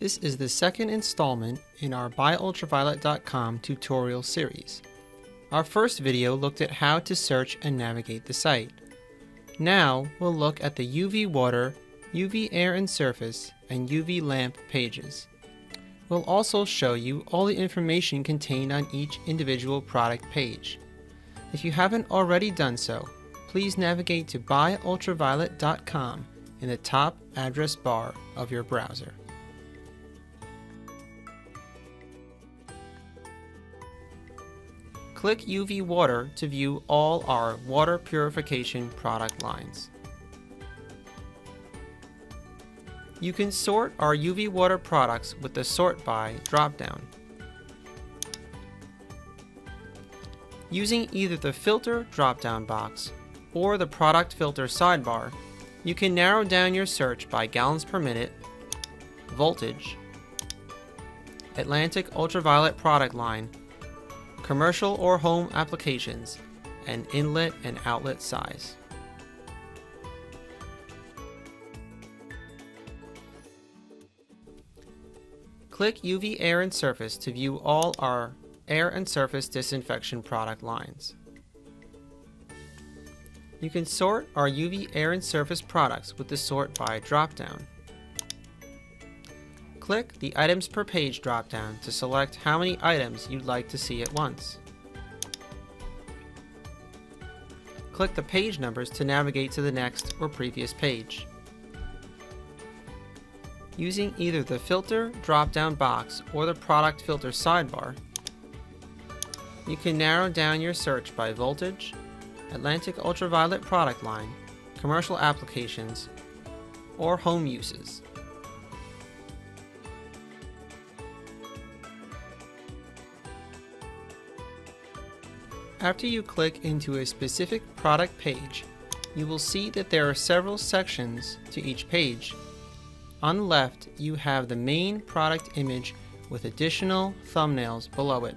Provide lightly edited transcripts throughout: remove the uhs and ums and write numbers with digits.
This is the second installment in our BuyUltraviolet.com tutorial series. Our first video looked at how to search and navigate the site. Now we'll look at the UV water, UV air and surface, and UV lamp pages. We'll also show you all the information contained on each individual product page. If you haven't already done so, please navigate to BuyUltraviolet.com in the top address bar of your browser. Click UV Water to view all our water purification product lines. You can sort our UV water products with the Sort By drop-down. Using either the Filter drop-down box or the Product Filter sidebar, you can narrow down your search by gallons per minute, voltage, Atlantic ultraviolet product line, commercial or home applications, and inlet and outlet size. Click UV air and surface to view all our air and surface disinfection product lines. You can sort our UV air and surface products with the Sort By drop-down. Click the Items per Page drop-down to select how many items you'd like to see at once. Click the page numbers to navigate to the next or previous page. Using either the Filter drop-down box or the Product Filter sidebar, you can narrow down your search by voltage, Atlantic ultraviolet product line, commercial applications, or home uses. After you click into a specific product page, you will see that there are several sections to each page. On the left, you have the main product image with additional thumbnails below it.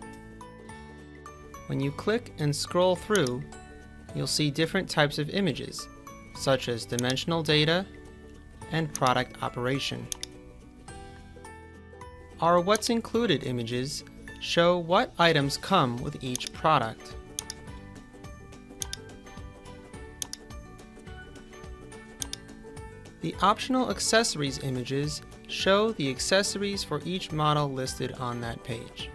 When you click and scroll through, you'll see different types of images, such as dimensional data and product operation. Our What's Included images show what items come with each product. The Optional Accessories images show the accessories for each model listed on that page.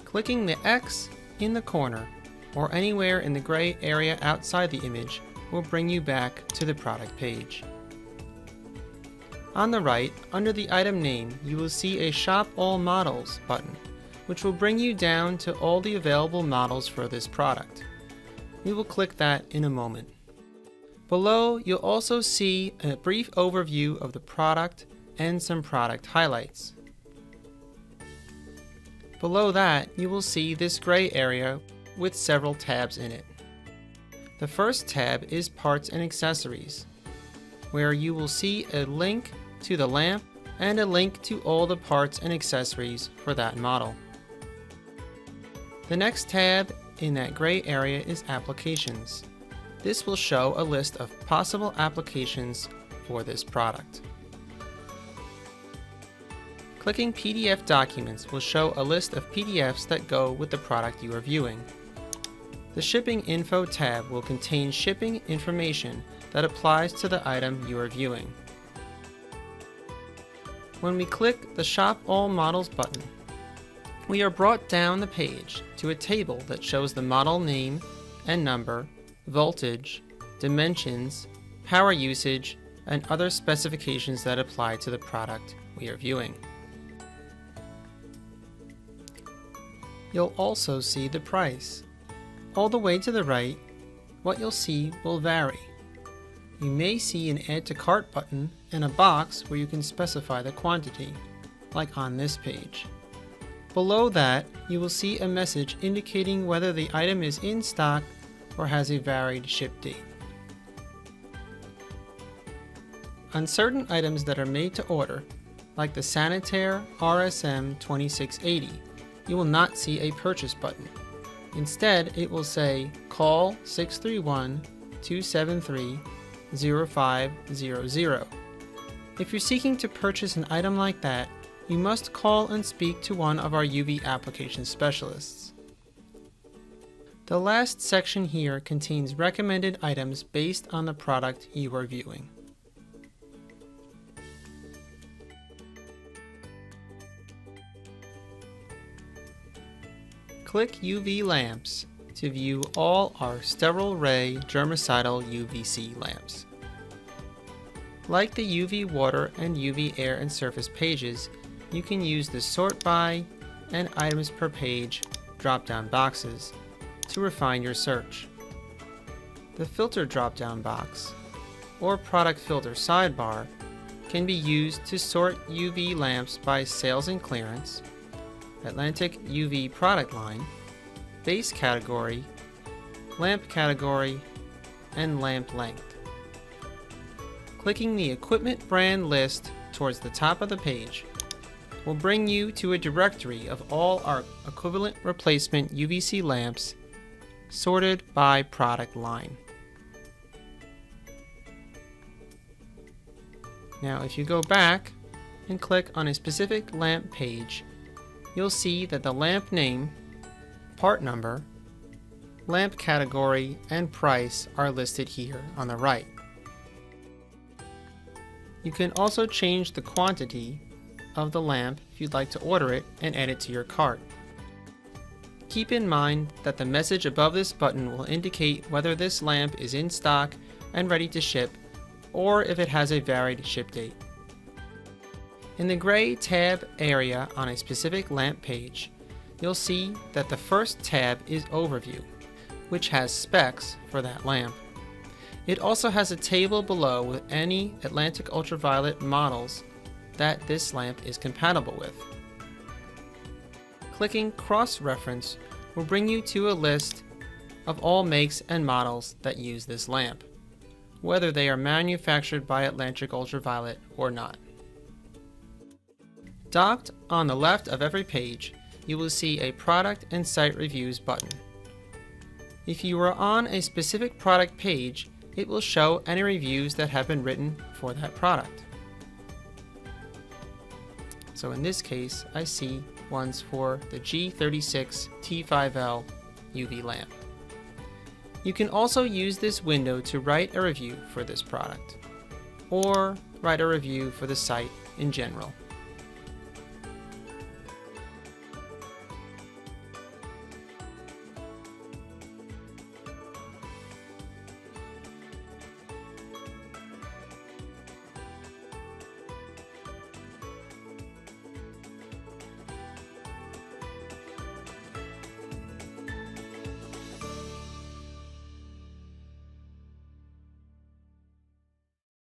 Clicking the X in the corner or anywhere in the gray area outside the image will bring you back to the product page. On the right, under the item name, you will see a Shop All Models button, which will bring you down to all the available models for this product. We will click that in a moment. Below, you'll also see a brief overview of the product and some product highlights. Below that, you will see this gray area with several tabs in it. The first tab is Parts and Accessories, where you will see a link to the lamp and a link to all the parts and accessories for that model. The next tab in that gray area is Applications. This will show a list of possible applications for this product. Clicking PDF Documents will show a list of PDFs that go with the product you are viewing. The Shipping Info tab will contain shipping information that applies to the item you are viewing. When we click the Shop All Models button, we are brought down the page to a table that shows the model name and number, voltage, dimensions, power usage, and other specifications that apply to the product we are viewing. You'll also see the price. All the way to the right, what you'll see will vary. You may see an Add to Cart button and a box where you can specify the quantity, like on this page. Below that, you will see a message indicating whether the item is in stock or has a varied ship date. On certain items that are made to order, like the Sanitaire RSM 2680, you will not see a purchase button. Instead, it will say, call 631-273-0500 If you're seeking to purchase an item like that, you must call and speak to one of our UV application specialists. The last section here contains recommended items based on the product you are viewing. Click UV lamps to view all our sterile ray germicidal UVC lamps. Like the UV water and UV air and surface pages, you can use the sort by and items per page drop-down boxes to refine your search. The filter drop-down box or product filter sidebar can be used to sort UV lamps by sales and clearance, Atlantic UV product line, base category, lamp category, and lamp length. Clicking the equipment brand list towards the top of the page will bring you to a directory of all our equivalent replacement UVC lamps sorted by product line. Now if you go back and click on a specific lamp page, you'll see that the lamp name, part number, lamp category, and price are listed here on the right. You can also change the quantity of the lamp if you'd like to order it and add it to your cart. Keep in mind that the message above this button will indicate whether this lamp is in stock and ready to ship, or if it has a varied ship date. In the gray tab area on a specific lamp page, you'll see that the first tab is Overview, which has specs for that lamp. It also has a table below with any Atlantic Ultraviolet models that this lamp is compatible with. Clicking Cross-Reference will bring you to a list of all makes and models that use this lamp, whether they are manufactured by Atlantic Ultraviolet or not. Docked on the left of every page, you will see a Product and Site Reviews button. If you are on a specific product page, it will show any reviews that have been written for that product. So in this case, I see ones for the G36 T5L UV lamp. You can also use this window to write a review for this product, or write a review for the site in general.